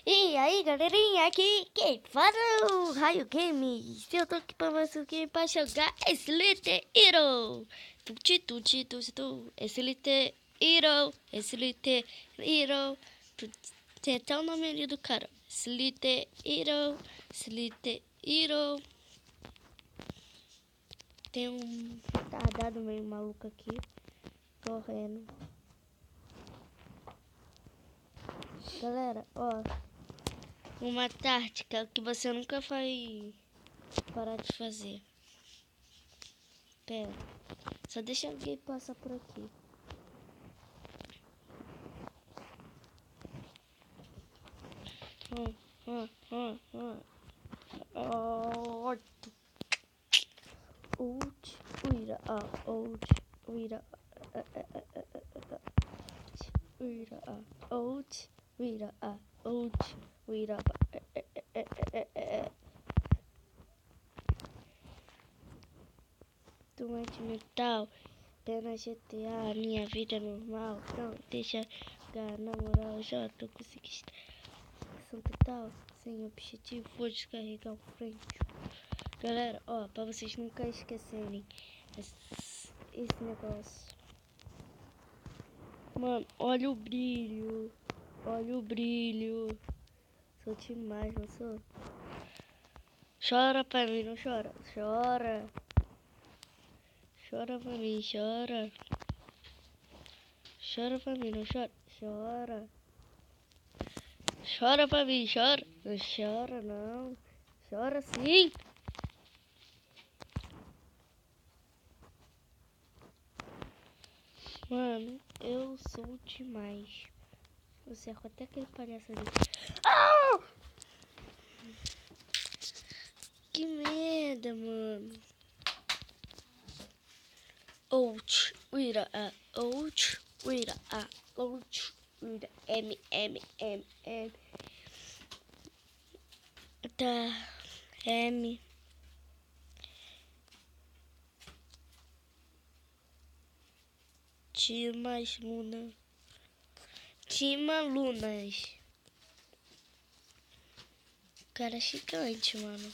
E aí, galerinha, aqui quem fala é o Raio Games. Eu tô aqui pra mais um game pra jogar Slither Hero. Tuti, tuti, tuti, tu. Slither Hero, Slither Hero. Tem até o nome ali do cara. Slither Hero, Slither Hero. Tem um retardado meio maluco aqui, correndo. Galera, ó. Uma tática que você nunca vai parar de fazer. Pera, só deixa alguém passar por aqui. Out, uira, out, uira, uira, out, uira, out, uira, doente mental, pena GTA, minha vida é normal, não deixa jogar, na moral, já tô com ação total, sem objetivo, vou descarregar o frente. Galera, ó, pra vocês nunca esquecerem esse negócio. Mano, olha o brilho. Olha o brilho. Sou demais, não sou? Chora pra mim, não chora. Chora. Chora pra mim, chora. Chora pra mim, não chora. Chora. Chora pra mim, chora. Não chora, não. Chora sim. Mano, eu sou demais. Você é até aquele palhaço ali. Ah! Que merda, mano. Out, uira, out, uira, out, uira, M. Tá, M. Timas Luna. Tima Lunas. Cara gigante, mano.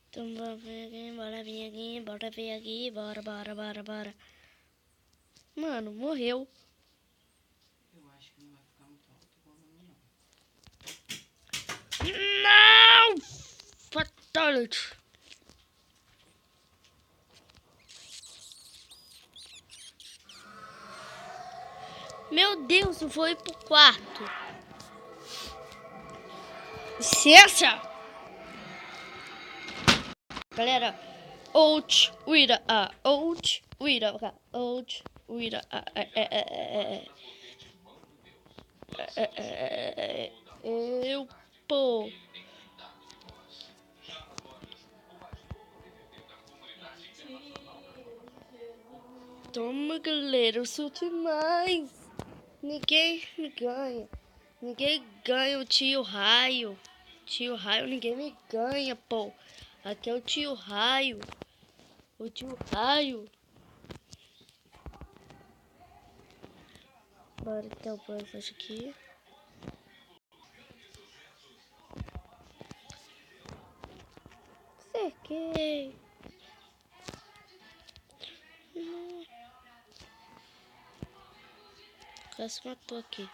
Então bora vir aqui, bora vir aqui, bora vir aqui, bora. Mano, morreu. Eu acho que não vai ficar muito alto igual no meu. Não! Fatality. Meu Deus, eu vou ir pro quarto. Licença! Galera, out, uira, out, uira, out, uira, eu, pô. Toma, galera, eu sou demais. Ninguém me ganha. Ninguém ganha o tio Raio. Tio Raio, ninguém me ganha, pô. Aqui é o tio Raio. O tio Raio. Bora então, põe isso aqui. Cerquei. Quase matou aqui.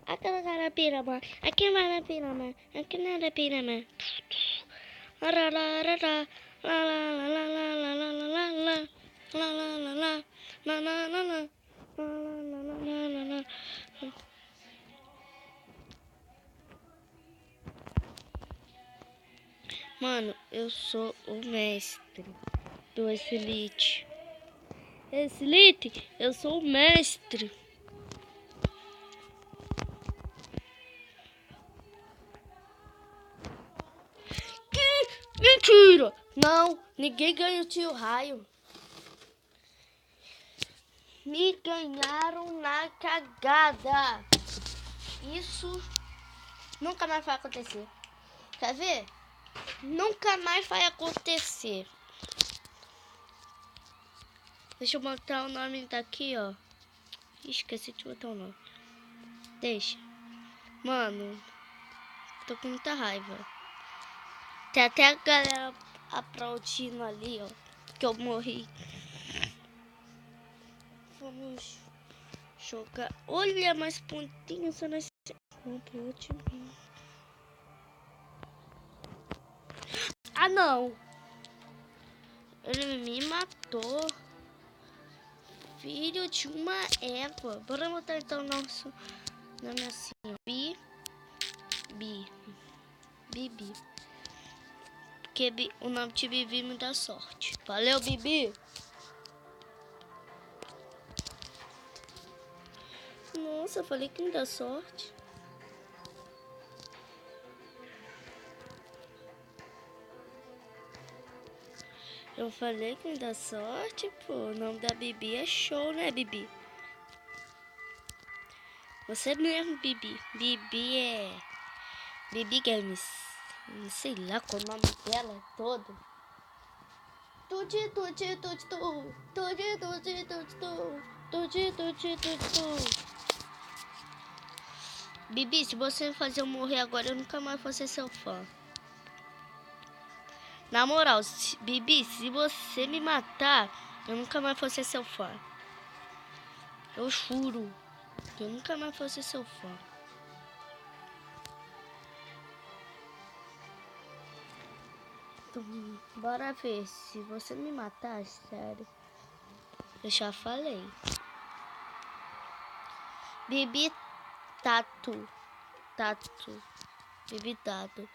Aquela cara pirama, aqui não é pirama, aqui não é pirama. Mano, eu sou o mestre do Slither. Slither, eu sou o mestre. Que mentira! Não, ninguém ganha o tio Raio. Me ganharam na cagada. Isso nunca mais vai acontecer. Quer ver? Nunca mais vai acontecer. Deixa eu botar o nome daqui, ó. Esqueci de botar o nome. Deixa. Mano, tô com muita raiva. Tem até a galera aplaudindo ali, ó. Que eu morri. Vamos jogar. Olha, mais pontinhos só nesse. Ah, não. Ele me matou. Filho de uma égua. Bora botar então o nosso nome assim, ó. Bibi. Porque o nome de Bibi me dá sorte. Valeu, Bibi. Nossa, eu falei que me dá sorte. Eu falei que me dá sorte, pô. O nome da Bibi é show, né, Bibi? Você mesmo, Bibi. Bibi é... Bibi Games. Não sei lá qual é o nome dela todo. Tudo. Bibi, se você fazer eu morrer agora, eu nunca mais vou ser seu fã. Na moral, Bibi, se você me matar, eu nunca mais vou ser seu fã. Eu juro. Eu nunca mais vou ser seu fã. Então, bora ver. Se você me matar, sério. Eu já falei. Bibi Tatu. Bibi Tatu.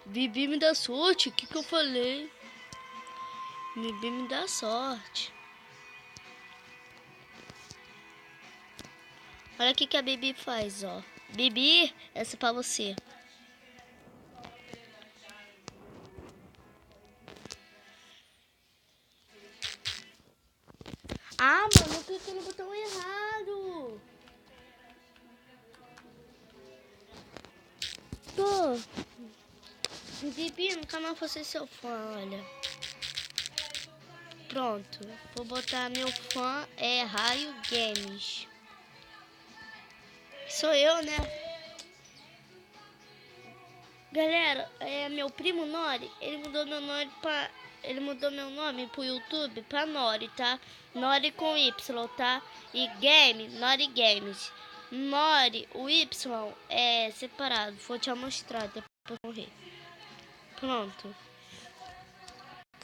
Bibi me dá sorte. O que eu falei? Bibi me dá sorte. Olha o que a Bibi faz, ó. Bibi, essa é pra você. Ah, mano, eu cliquei no botão errado. Pô. Bibi, nunca mais vou ser seu fã, olha. Pronto. Vou botar meu fã é Raio Games. Sou eu, né? Galera, meu primo Nori, ele mudou meu nome pro YouTube pra Nori, tá? Nori com Y, tá? E Game, Nori Games. Nori, o Y é separado. Vou te mostrar depois de morrer. Pronto.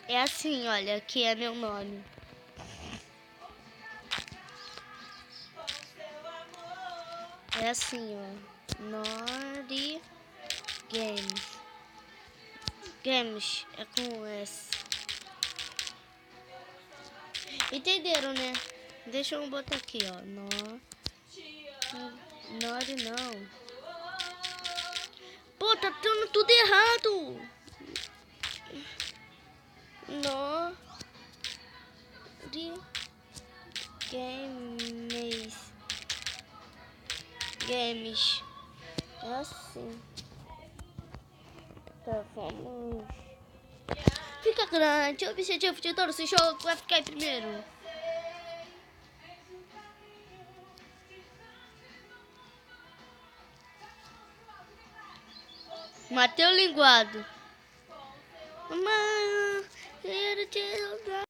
É assim, olha, aqui é meu nome. É assim, ó. Nori Games. Games é com S. Entenderam, né? Deixa eu botar aqui, ó. Nori não. Pô, tá dando tudo errado. Nori Games. É assim. Tá, vamos. Fica grande. O objetivo de todo esse jogo vai ficar em primeiro. Matei o linguado. Mano, quero te jogar.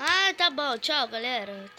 Ah, tá bom. Tchau, galera.